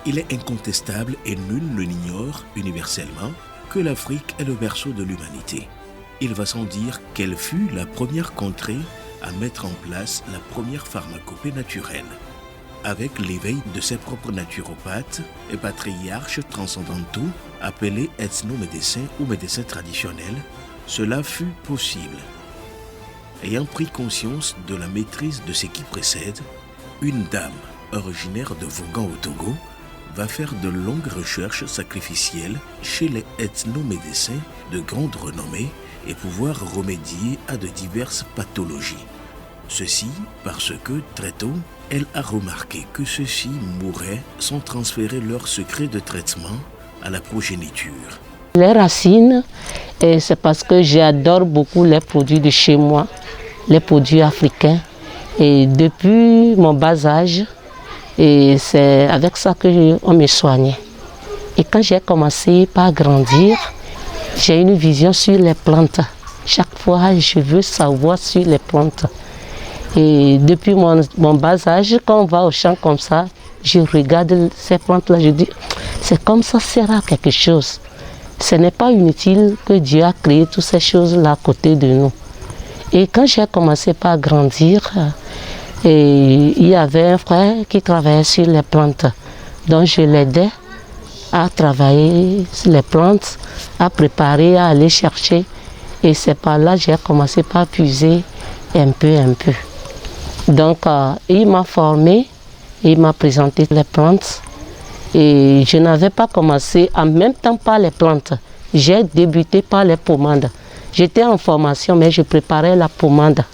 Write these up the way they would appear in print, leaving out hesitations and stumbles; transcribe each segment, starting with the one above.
Il est incontestable et nul ne l'ignore universellement que l'Afrique est le berceau de l'humanité. Il va sans dire qu'elle fut la première contrée à mettre en place la première pharmacopée naturelle. Avec l'éveil de ses propres naturopathes et patriarches transcendantaux appelés ethnomédecins ou médecins traditionnels, cela fut possible. Ayant pris conscience de la maîtrise de ce qui précède, une dame originaire de Vaughan au Togo va faire de longues recherches sacrificielles chez les ethnomédecins de grande renommée et pouvoir remédier à de diverses pathologies. Ceci parce que, très tôt, elle a remarqué que ceux-ci mouraient sans transférer leur secret de traitement à la progéniture. Les racines, c'est parce que j'adore beaucoup les produits de chez moi, les produits africains. Et depuis mon bas âge, et c'est avec ça qu'on me soignait. Et quand j'ai commencé par grandir, j'ai une vision sur les plantes. Chaque fois, je veux savoir sur les plantes. Et depuis mon bas âge, quand on va au champ comme ça, je regarde ces plantes-là, je dis, c'est comme ça sert à quelque chose. Ce n'est pas inutile que Dieu a créé toutes ces choses-là à côté de nous. Et quand j'ai commencé par grandir, et il y avait un frère qui travaillait sur les plantes. Donc je l'aidais à travailler sur les plantes, à préparer, à aller chercher. Et c'est par là que j'ai commencé par puiser un peu. Donc il m'a formé, il m'a présenté les plantes. Et je n'avais pas commencé en même temps par les plantes. J'ai débuté par les pommades. J'étais en formation, mais je préparais la pommade.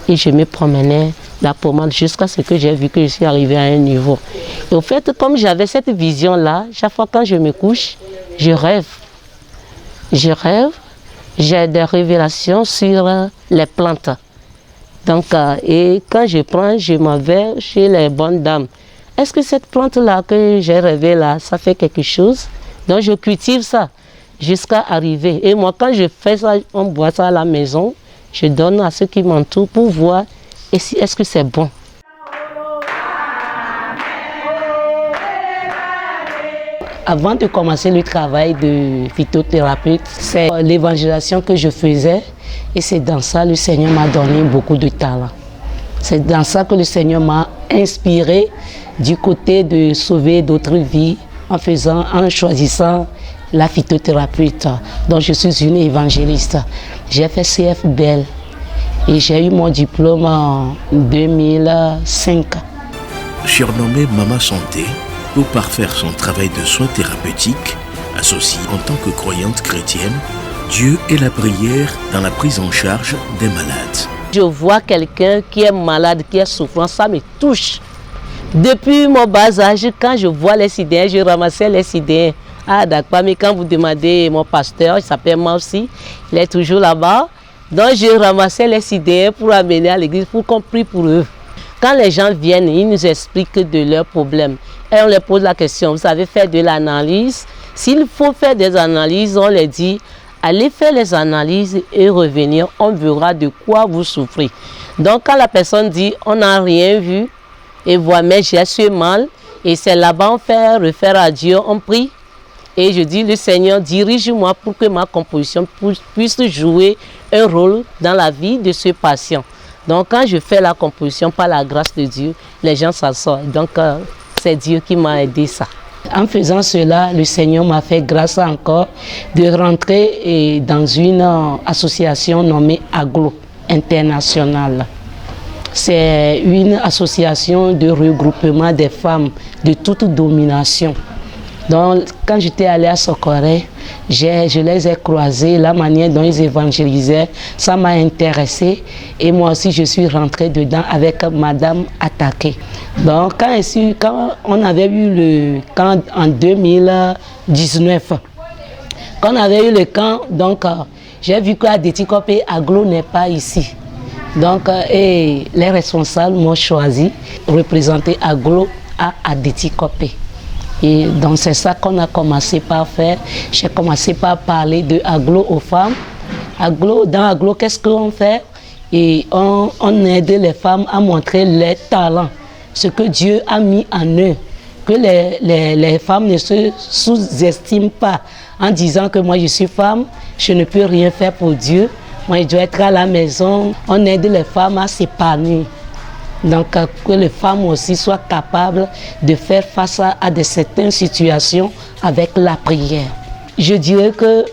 Et je me promenais la pommade jusqu'à ce que j'ai vu que je suis arrivé à un niveau. Et au fait, comme j'avais cette vision-là, chaque fois quand je me couche, je rêve. J'ai des révélations sur les plantes. Donc, et quand je prends, je m'en vais chez les bonnes dames. Est-ce que cette plante-là que j'ai rêvée là, ça fait quelque chose? Donc je cultive ça jusqu'à arriver. Et moi, quand je fais ça, on boit ça à la maison, je donne à ceux qui m'entourent pour voir est-ce que c'est bon. Avant de commencer le travail de phytothérapeute, c'est l'évangélisation que je faisais et c'est dans ça que le Seigneur m'a donné beaucoup de talent. C'est dans ça que le Seigneur m'a inspiré du côté de sauver d'autres vies en choisissant la phytothérapeute. Donc je suis une évangéliste. J'ai fait CFBL et j'ai eu mon diplôme en 2005. Surnommée Maman Santé, pour parfaire son travail de soins thérapeutiques, associée en tant que croyante chrétienne, Dieu et la prière dans la prise en charge des malades. Je vois quelqu'un qui est malade, qui est souffrant, ça me touche. Depuis mon bas âge, quand je vois les sidéens, je ramassais les sidéens. Ah d'accord, mais quand vous demandez mon pasteur, il s'appelle Marcy, il est toujours là-bas. Donc je ramassais les sidéens pour amener à l'église, pour qu'on prie pour eux. Quand les gens viennent, ils nous expliquent de leurs problèmes. Et on leur pose la question, vous savez faire de l'analyse? S'il faut faire des analyses, on leur dit, allez faire les analyses et revenir, on verra de quoi vous souffrez. Donc quand la personne dit, on n'a rien vu, et voilà, mais j'ai ce mal, et c'est là-bas on fait refaire à Dieu, on prie. Et je dis, le Seigneur, dirige-moi pour que ma composition puisse jouer un rôle dans la vie de ce patient. Donc quand je fais la composition par la grâce de Dieu, les gens s'en sortent. Donc c'est Dieu qui m'a aidé ça. En faisant cela, le Seigneur m'a fait grâce encore de rentrer dans une association nommée AGLO International. C'est une association de regroupement des femmes de toute domination. Donc, quand j'étais allée à Socoré, je les ai croisés, la manière dont ils évangélisaient, ça m'a intéressée. Et moi aussi, je suis rentrée dedans avec Madame Attaqué. Donc, quand on avait eu le camp en 2019, quand on avait eu le camp, donc j'ai vu qu'Adétikopé Aglo n'est pas ici. Donc, et les responsables m'ont choisi pour représenter Aglo à Adétikopé. Et donc c'est ça qu'on a commencé par faire. J'ai commencé par parler de Aglo aux femmes. Dans Aglo, qu'est-ce qu'on fait? Et on aide les femmes à montrer leurs talents, ce que Dieu a mis en eux. Que les femmes ne se sous-estiment pas en disant que moi je suis femme, je ne peux rien faire pour Dieu. Moi je dois être à la maison. On aide les femmes à s'épanouir. Donc que les femmes aussi soient capables de faire face à certaines situations avec la prière. Je dirais que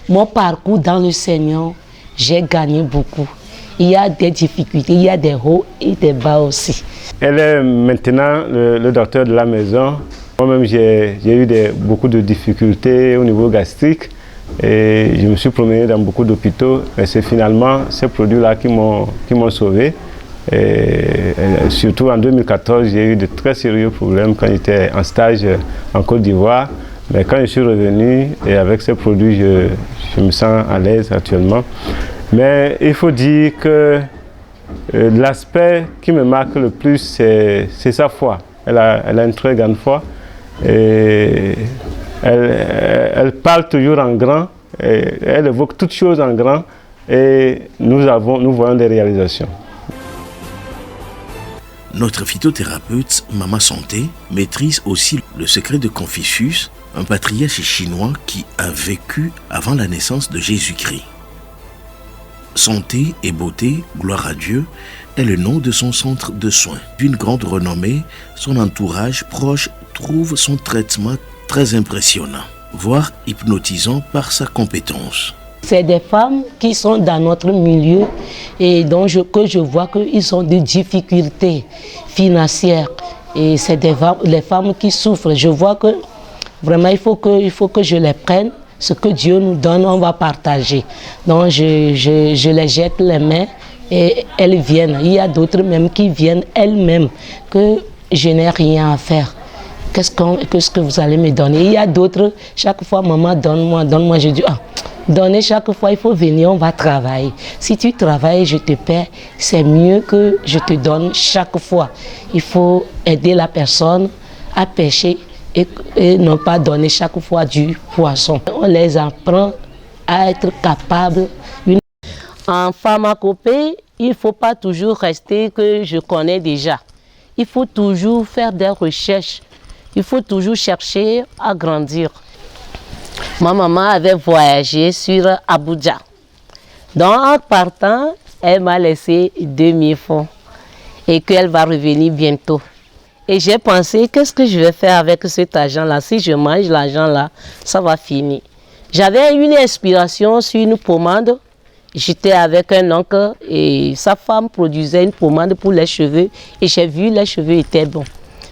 mon parcours dans le Seigneur, j'ai gagné beaucoup. Il y a des difficultés, il y a des hauts et des bas aussi. Elle est maintenant le docteur de la maison. Moi-même, j'ai eu beaucoup de difficultés au niveau gastrique et je me suis promené dans beaucoup d'hôpitaux. Et c'est finalement ces produits-là qui m'ont sauvé. Et surtout en 2014, j'ai eu de très sérieux problèmes quand j'étais en stage en Côte d'Ivoire. Mais quand je suis revenu et avec ces produits, je me sens à l'aise actuellement. Mais il faut dire que l'aspect qui me marque le plus, c'est sa foi. Elle a une très grande foi. Et elle parle toujours en grand. Et elle évoque toutes choses en grand. Et nous voyons des réalisations. Notre phytothérapeute, Mama Santé, maîtrise aussi le secret de Confucius, un patriarche chinois qui a vécu avant la naissance de Jésus-Christ. Santé et beauté, gloire à Dieu, est le nom de son centre de soins. D'une grande renommée, son entourage proche trouve son traitement très impressionnant, voire hypnotisant par sa compétence. C'est des femmes qui sont dans notre milieu et que je vois qu'ils ont des difficultés financières. Et c'est les femmes qui souffrent. Je vois que vraiment il faut que je les prenne. Ce que Dieu nous donne, on va partager. Donc je les jette les mains et elles viennent. Il y a d'autres même qui viennent elles-mêmes, que je n'ai rien à faire. Qu'est-ce que vous allez me donner? Il y a d'autres, chaque fois, maman, donne-moi. Je dis, donner chaque fois, il faut venir, on va travailler. Si tu travailles, je te paie, c'est mieux que je te donne chaque fois. Il faut aider la personne à pêcher et non pas donner chaque fois du poisson. On les apprend à être capables. En pharmacopée, il ne faut pas toujours rester que je connais déjà. Il faut toujours faire des recherches. Il faut toujours chercher à grandir. Ma maman avait voyagé sur Abuja. Donc en partant, elle m'a laissé 2000 francs et qu'elle va revenir bientôt. Et j'ai pensé, qu'est-ce que je vais faire avec cet argent-là? Si je mange l'argent-là, ça va finir. J'avais une inspiration sur une pommade. J'étais avec un oncle et sa femme produisait une pommade pour les cheveux. Et j'ai vu les cheveux étaient bons.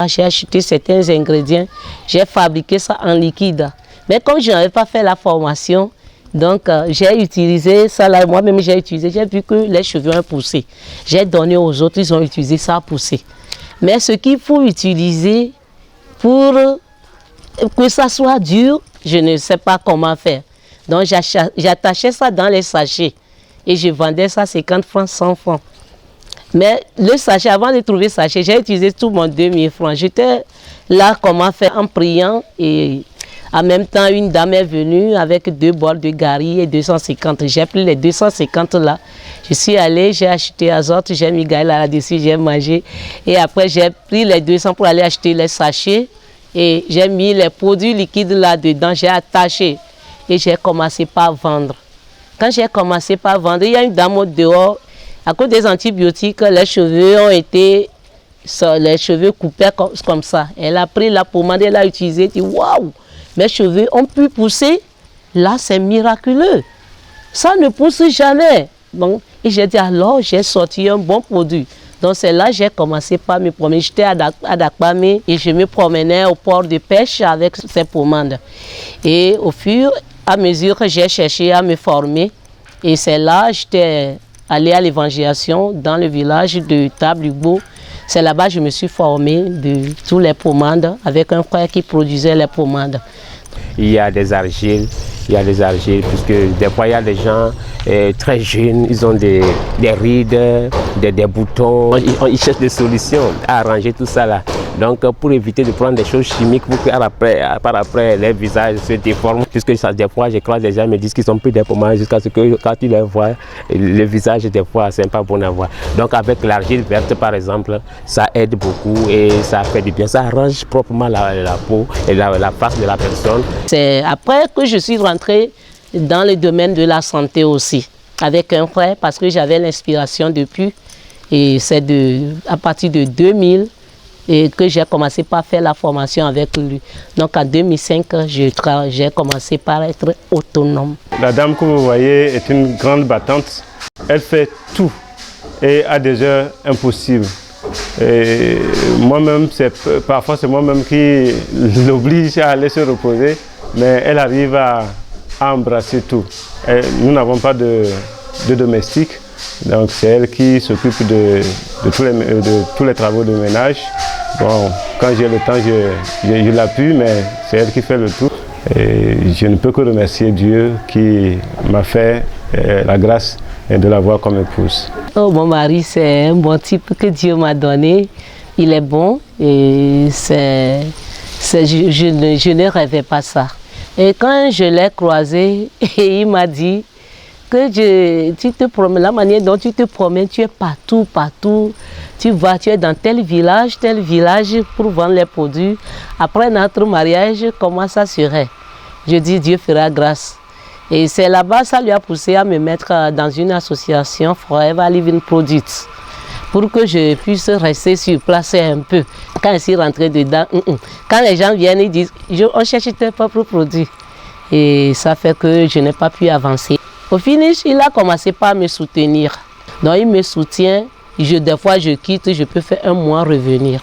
J'ai acheté certains ingrédients. J'ai fabriqué ça en liquide. Mais comme je n'avais pas fait la formation, donc j'ai utilisé ça là. Moi-même j'ai utilisé. J'ai vu que les cheveux ont poussé. J'ai donné aux autres, ils ont utilisé ça à pousser. Mais ce qu'il faut utiliser pour que ça soit dur, je ne sais pas comment faire. Donc j'attachais ça dans les sachets et je vendais ça 50 francs, 100 francs. Mais le sachet, avant de trouver le sachet, j'ai utilisé tout mon 2000 francs. J'étais là comment faire en priant et en même temps une dame est venue avec 2 bols de gari et 250. J'ai pris les 250 là. Je suis allée, j'ai acheté azote, j'ai mis Gaël là-dessus, j'ai mangé. Et après, j'ai pris les 200 pour aller acheter les sachets. Et j'ai mis les produits liquides là-dedans, j'ai attaché. Et j'ai commencé par vendre. Quand j'ai commencé par vendre, il y a une dame au dehors. À cause des antibiotiques, les cheveux ont été... Les cheveux coupés comme ça. Elle a pris la pommade, elle a utilisé, elle dit waouh, mes cheveux ont pu pousser. Là, c'est miraculeux. Ça ne pousse jamais. Bon, et j'ai dit alors, j'ai sorti un bon produit. Donc c'est là que j'ai commencé par me promener. J'étais à Dakpamé et je me promenais au port de pêche avec ces pommades. Et au fur et à mesure que j'ai cherché à me former, et c'est là que j'étais allée à l'évangélisation dans le village de Tabligbo. C'est là-bas que je me suis formée de tous les pommades avec un frère qui produisait les pommades. Il y a des argiles, puisque des fois il y a des gens très jeunes, ils ont des rides, des boutons, ils cherchent des solutions à arranger tout ça là. Donc pour éviter de prendre des choses chimiques pour que par après les visages se déforment. Puisque des fois je croise des gens me disent qu'ils sont plus des pommages jusqu'à ce que quand tu les vois, le visage des fois c'est pas bon à voir. Donc avec l'argile verte par exemple, ça aide beaucoup et ça fait du bien. Ça arrange proprement la peau et la face de la personne. C'est après que je suis rentrée dans le domaine de la santé aussi, avec un frère, parce que j'avais l'inspiration depuis. Et c'est à partir de 2000 que j'ai commencé par faire la formation avec lui. Donc en 2005, j'ai commencé par être autonome. La dame que vous voyez est une grande battante. Elle fait tout et à des heures impossibles. Moi-même, parfois c'est moi-même qui l'oblige à aller se reposer, mais elle arrive à embrasser tout. Nous n'avons pas de domestique, donc c'est elle qui s'occupe de tous les travaux de ménage. Bon, quand j'ai le temps, je l'appuie, mais c'est elle qui fait le tout. Et je ne peux que remercier Dieu qui m'a fait la grâce de l'avoir comme épouse. Oh, mon mari, c'est un bon type que Dieu m'a donné. Il est bon et je ne rêvais pas ça. Et quand je l'ai croisé, il m'a dit que tu te promènes, la manière dont tu te promènes, tu es partout, partout. Tu vas, tu es dans tel village pour vendre les produits. Après notre mariage, comment ça serait? Je dis, Dieu fera grâce. Et c'est là-bas, ça lui a poussé à me mettre dans une association Forever Living Products pour que je puisse rester sur place un peu. Quand je suis rentrée dedans, quand les gens viennent, ils disent, on cherche tes propres produits. Et ça fait que je n'ai pas pu avancer. Au finish, il a commencé par me soutenir. Donc il me soutient. Des fois, je quitte, je peux faire un mois revenir.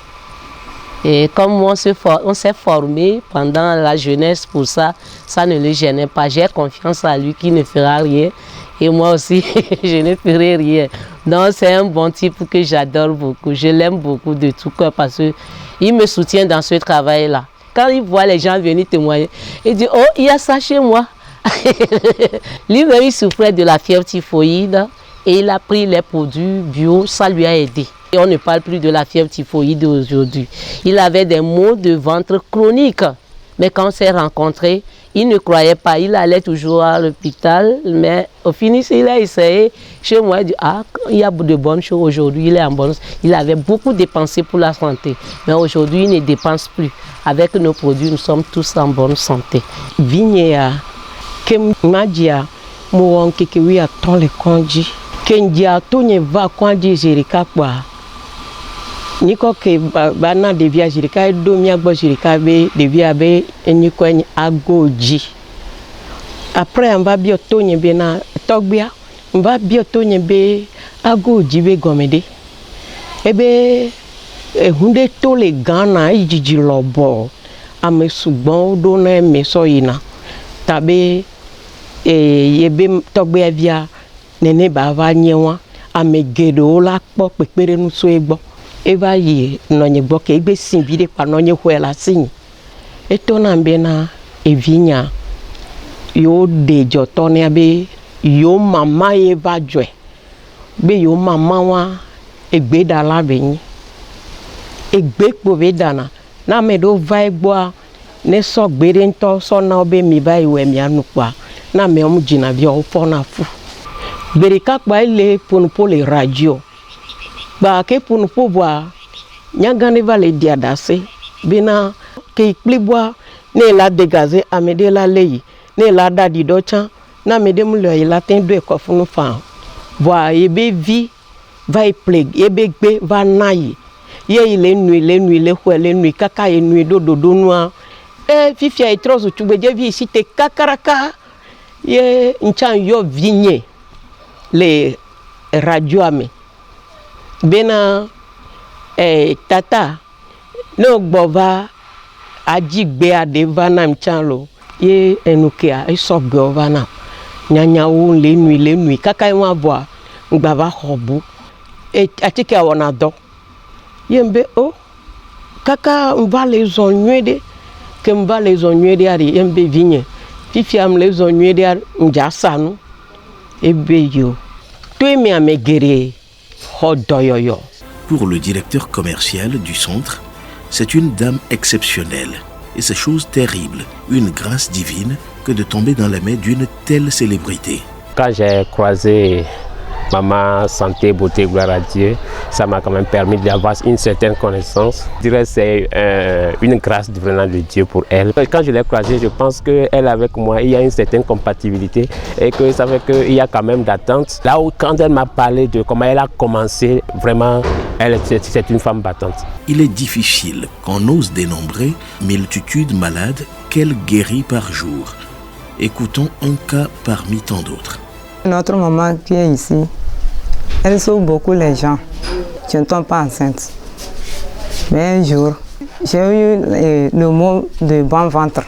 Et comme on s'est formé pendant la jeunesse pour ça, ça ne le gênait pas. J'ai confiance à lui qu'il ne fera rien. Et moi aussi, je ne ferai rien. Donc c'est un bon type que j'adore beaucoup. Je l'aime beaucoup de tout cœur parce qu'il me soutient dans ce travail-là. Quand il voit les gens venir témoigner, il dit, oh, il y a ça chez moi. Lui-même, il souffrait de la fièvre typhoïde et il a pris les produits bio, ça lui a aidé. Et on ne parle plus de la fièvre typhoïde aujourd'hui. Il avait des maux de ventre chroniques. Mais quand on s'est rencontrés, il ne croyait pas. Il allait toujours à l'hôpital. Mais au finish, il a essayé. Chez moi, il dit, ah, il y a de bonnes choses aujourd'hui. Il est en bonne. Il avait beaucoup dépensé pour la santé. Mais aujourd'hui, il ne dépense plus. Avec nos produits, nous sommes tous en bonne santé. Vignea, Kemadia, Mouan Kekewia, Ton le Kondi. Kendia, Tony va Kondi, Jérika, quoi. Niko ke bana devia jirika domia gbo jirika be devia be eniko agoji. Après on va bien tonye be na togbia, on va bien tonye be agoji be gomede. Ebe hunde to le gana ijiji lobo ame sugbon do na me soyina. Tabe yebe togbia via nene ba va nyewa ame gedo la po pepere nu so egbo. Eva ye nonye boke ebe simbide kwa nonye huela sinyi. Eto na mbena evinya yo de jotone abe yo mama eva jwe. Be yo mama wa egbe dala benyi. Egbe kpove dana. Na medo va egboa ne so gbere nto so na obe mi ba iwe mi anukwa. Na me omu jina vya ofona fu. Berika kwa ile ponupo le radio. Ba ke pour nous pouvoir nyagane va le diadase bina ke ikplibwa ne la dégazer amede la leyi ne la dadi docha na mede mu le la tin do ekofunu fa voi ebe vi va plague ebe gbe va nayi ye ile nuit le hwe le nuit kaka ye nuit dodo noa fifia e trozo tugbeje vi site kakaraka ye nchan yo vigne le radio ame bena tata no gbova ajigbe adeva na mchalo ye enukia isogbe ovana nyanya wo le nuit kaka won abo ngbava hobu atike awona do yembe o kaka mba les onwede ke mba les onwede ari yembe vigne fifiam les onwede njasanu ebe yo to mi amegere. Pour le directeur commercial du centre, C'est une dame exceptionnelle et c'est chose terrible, une grâce divine que de tomber dans les mains d'une telle célébrité. Quand j'ai croisé Maman Santé, Beauté, Gloire à Dieu, ça m'a quand même permis d'avoir une certaine connaissance. Je dirais que c'est une grâce venant de Dieu pour elle. Quand je l'ai croisée, je pense qu'elle avec moi, il y a une certaine compatibilité et que ça fait qu'il y a quand même d'attente. Là où quand elle m'a parlé de comment elle a commencé, vraiment, c'est une femme battante. Il est difficile qu'on ose dénombrer multitudes malades qu'elle guérit par jour. Écoutons un cas parmi tant d'autres. Notre maman qui est ici, elle sauve beaucoup les gens. Je ne tombe pas enceinte. Mais un jour, j'ai eu le mot de bon ventre.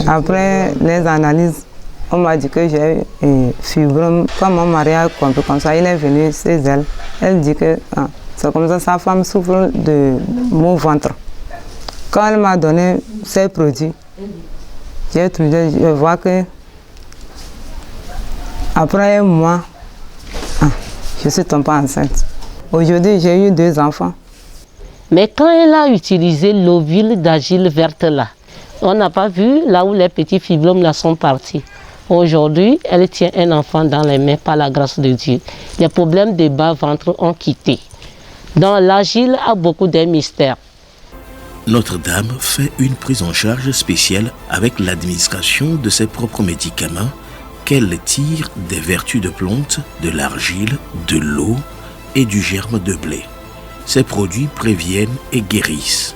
Après les analyses, on m'a dit que j'ai eu fibrome. Quand mon mari a compris comme ça, il est venu chez elle. Elle dit que c'est comme ça, sa femme souffre de mon ventre. Quand elle m'a donné ces produits, je vois que après un mois, je suis tombée enceinte. Aujourd'hui, j'ai eu 2 enfants. Mais quand elle a utilisé l'ovule d'argile verte là, on n'a pas vu là où les petits fibromes là sont partis. Aujourd'hui, elle tient un enfant dans les mains par la grâce de Dieu. Les problèmes de bas-ventre ont quitté. Donc l'argile a beaucoup de mystères. Notre-Dame fait une prise en charge spéciale avec l'administration de ses propres médicaments qu'elle tire des vertus de plantes, de l'argile, de l'eau et du germe de blé. Ces produits préviennent et guérissent.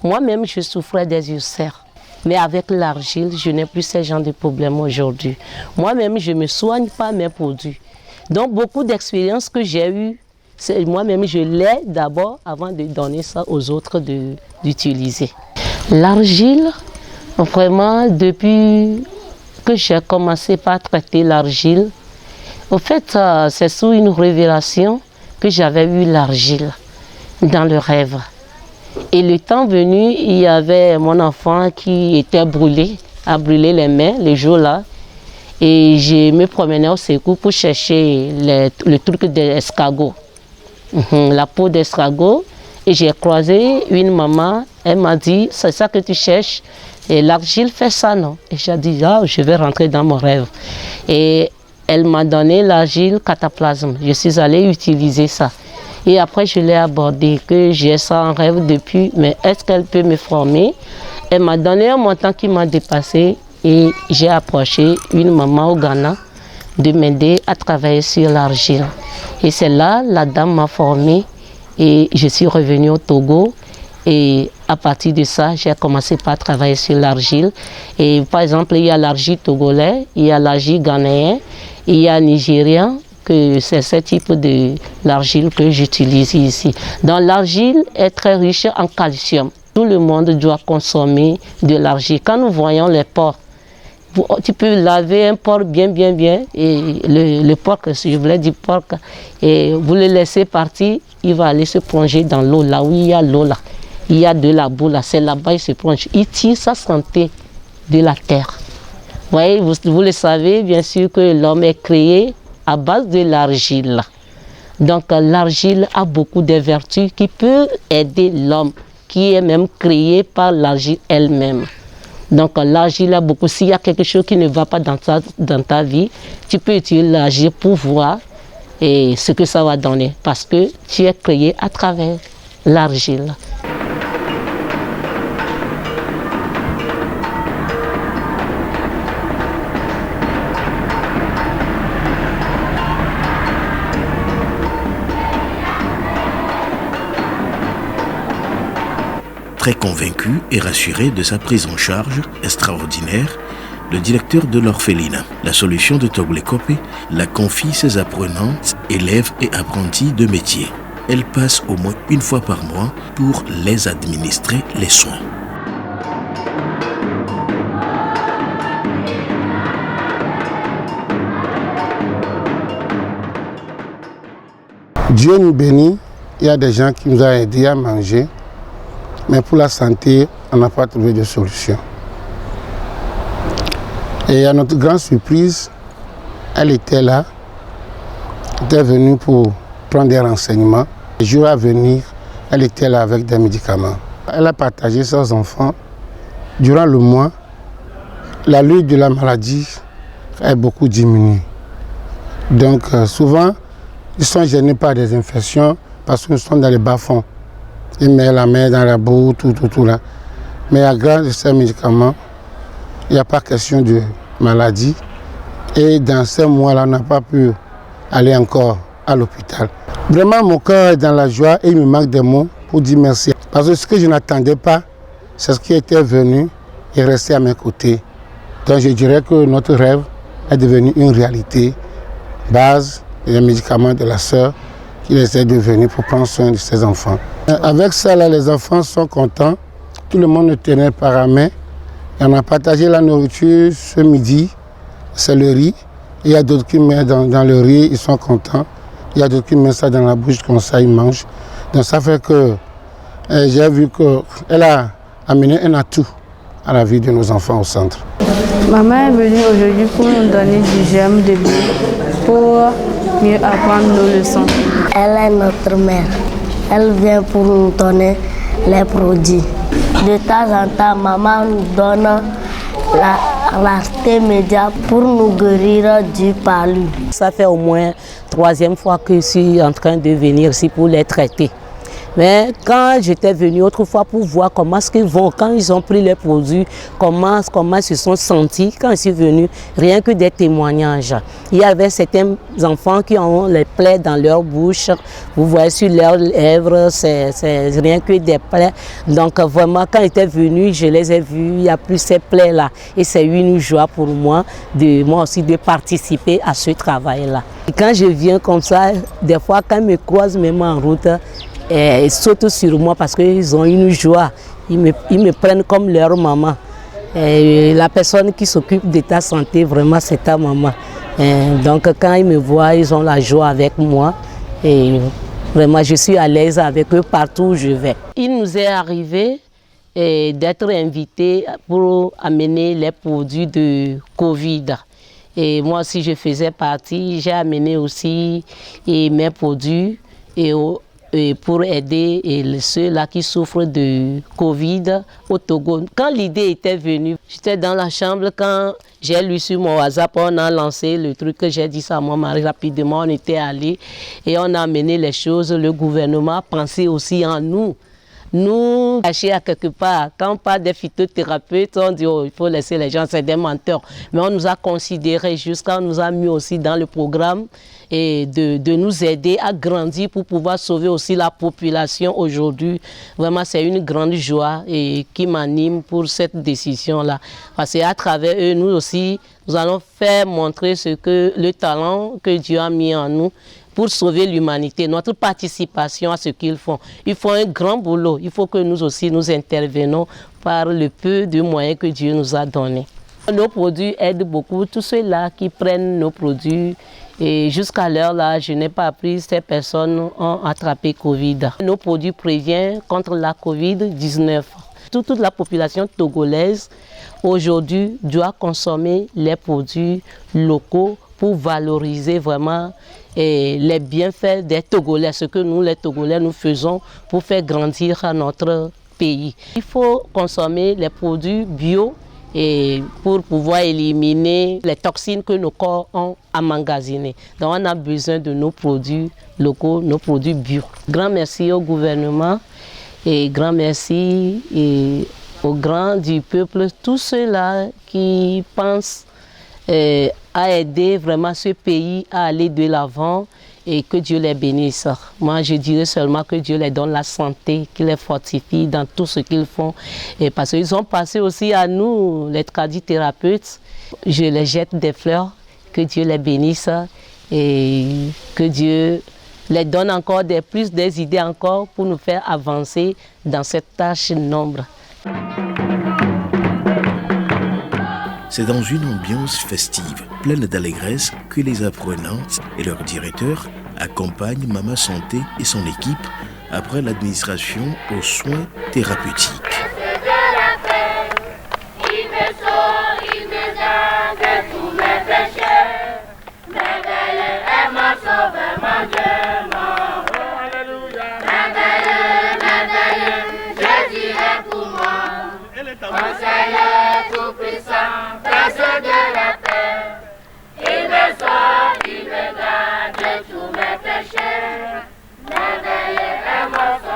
Moi-même, je souffrais des ulcères. Mais avec l'argile, je n'ai plus ce genre de problème aujourd'hui. Moi-même, je ne me soigne pas mes produits. Donc, beaucoup d'expériences que j'ai eues, moi-même, je l'ai d'abord avant de donner ça aux autres d'utiliser. L'argile, vraiment, depuis que j'ai commencé par traiter l'argile, au fait, c'est sous une révélation que j'avais eu l'argile dans le rêve. Et le temps venu, il y avait mon enfant qui était brûlé, a brûlé les mains le jour-là. Et je me promenais au secours pour chercher le truc d'escargot, la peau d'escargot. Et j'ai croisé une maman, elle m'a dit, c'est ça que tu cherches? Et l'argile fait ça, non? Et j'ai dit, je vais rentrer dans mon rêve. Et elle m'a donné l'argile cataplasme. Je suis allée utiliser ça. Et après, je l'ai abordé, que j'ai ça en rêve depuis, mais est-ce qu'elle peut me former? Elle m'a donné un montant qui m'a dépassé et j'ai approché une maman au Ghana de m'aider à travailler sur l'argile. Et c'est là, la dame m'a formée et je suis revenue au Togo. Et à partir de ça, j'ai commencé par travailler sur l'argile. Et par exemple, il y a l'argile togolais, il y a l'argile ghanéen, il y a nigérien, que c'est ce type de l'argile que j'utilise ici. Donc l'argile est très riche en calcium. Tout le monde doit consommer de l'argile. Quand nous voyons les porcs, tu peux laver un porc bien, et le porc, si je voulais dire porc, et vous le laissez partir, il va aller se plonger dans l'eau, là où il y a l'eau là. Il y a de la boue là, c'est là-bas il se plonge. Il tire sa santé de la terre. Vous voyez, vous le savez, bien sûr que l'homme est créé à base de l'argile. Donc l'argile a beaucoup de vertus qui peuvent aider l'homme, qui est même créé par l'argile elle-même. Donc l'argile a beaucoup, s'il y a quelque chose qui ne va pas dans ta vie, tu peux utiliser l'argile pour voir ce que ça va donner, parce que tu es créé à travers l'argile. Très convaincu et rassuré de sa prise en charge extraordinaire, le directeur de l'orphelinat, la solution de Toglekope, la confie ses apprenantes, élèves et apprentis de métier. Elle passe au moins une fois par mois pour les administrer les soins. Dieu nous bénit, il y a des gens qui nous ont aidés à manger. Mais pour la santé, on n'a pas trouvé de solution. Et à notre grande surprise, elle était là, elle était venue pour prendre des renseignements. Le jour à venir, elle était là avec des médicaments. Elle a partagé ses enfants. Durant le mois, la lutte de la maladie a beaucoup diminué. Donc souvent, ils sont gênés par des infections parce que nous sommes dans les bas-fonds. Ils mettent la main dans la boue, tout là. Mais à grâce de ces médicaments, il n'y a pas question de maladie. Et dans ces mois-là, on n'a pas pu aller encore à l'hôpital. Vraiment, mon cœur est dans la joie et il me manque des mots pour dire merci. Parce que ce que je n'attendais pas, c'est ce qui était venu et resté à mes côtés. Donc je dirais que notre rêve est devenu une réalité. Base des médicaments de la sœur qui essaie de venir pour prendre soin de ses enfants. Avec ça, là, les enfants sont contents. Tout le monde nous tenait par la main. Et on a partagé la nourriture ce midi. C'est le riz. Il y a d'autres qui mettent dans le riz, ils sont contents. Il y a d'autres qui mettent ça dans la bouche, comme ça, ils mangent. Donc ça fait que j'ai vu qu'elle a amené un atout à la vie de nos enfants au centre. Maman est venue aujourd'hui pour nous donner du germe de blé pour mieux apprendre nos leçons. Elle est notre mère. Elle vient pour nous donner les produits. De temps en temps, maman nous donne la T-Média pour nous guérir du palu. Ça fait au moins 3e fois que je suis en train de venir ici pour les traiter. Mais quand j'étais venue autrefois pour voir comment est-ce qu'ils vont, quand ils ont pris les produits, comment ils se sont sentis, quand je suis venue, rien que des témoignages. Il y avait certains enfants qui ont les plaies dans leur bouche, vous voyez sur leurs lèvres, c'est rien que des plaies. Donc vraiment, quand j'étais venue, je les ai vus, il n'y a plus ces plaies-là. Et c'est une joie pour moi aussi de participer à ce travail-là. Quand je viens comme ça, des fois quand ils me croisent même en route, ils sautent sur moi parce qu'ils ont une joie. Ils me prennent comme leur maman. Et la personne qui s'occupe de ta santé, vraiment, c'est ta maman. Donc, quand ils me voient, ils ont la joie avec moi. Et vraiment, je suis à l'aise avec eux partout où je vais. Il nous est arrivé d'être invités pour amener les produits de Covid. Et moi aussi, je faisais partie. J'ai amené aussi mes produits pour aider ceux-là qui souffrent de Covid au Togo. Quand l'idée était venue, j'étais dans la chambre quand j'ai lu sur mon WhatsApp, on a lancé le truc que j'ai dit ça à mon mari rapidement, on était allés et on a amené les choses. Le gouvernement a pensé aussi en nous. Nous, cachés à quelque part, quand on parle des phytothérapeutes, on dit oh, il faut laisser les gens, c'est des menteurs. Mais on nous a considérés jusqu'à nous a mis aussi dans le programme et de nous aider à grandir pour pouvoir sauver aussi la population aujourd'hui. Vraiment, c'est une grande joie et qui m'anime pour cette décision-là. Parce qu'à travers eux, nous aussi, nous allons faire montrer le talent que Dieu a mis en nous pour sauver l'humanité, notre participation à ce qu'ils font. Ils font un grand boulot. Il faut que nous aussi nous intervenons par le peu de moyens que Dieu nous a donnés. Nos produits aident beaucoup tous ceux-là qui prennent nos produits. Et jusqu'à l'heure là, je n'ai pas appris, ces personnes ont attrapé Covid. Nos produits préviennent contre la Covid-19. Toute la population togolaise aujourd'hui doit consommer les produits locaux pour valoriser vraiment les bienfaits des Togolais, ce que nous les Togolais nous faisons pour faire grandir notre pays. Il faut consommer les produits bio et pour pouvoir éliminer les toxines que nos corps ont emmagasinées. Donc on a besoin de nos produits locaux, nos produits bio. Grand merci au gouvernement et grand merci aux grands du peuple, tous ceux-là qui pensent à aider vraiment ce pays à aller de l'avant et que Dieu les bénisse. Moi, je dirais seulement que Dieu les donne la santé, qu'il les fortifie dans tout ce qu'ils font. Et parce qu'ils ont passé aussi à nous, les tradithérapeutes. Je les jette des fleurs, que Dieu les bénisse et que Dieu les donne encore plus des idées encore pour nous faire avancer dans cette tâche noble. C'est dans une ambiance festive, pleine d'allégresse, que les apprenantes et leur directeur accompagnent Mama Santé et son équipe après l'administration aux soins thérapeutiques. Jésus péchés, merveilleux est votre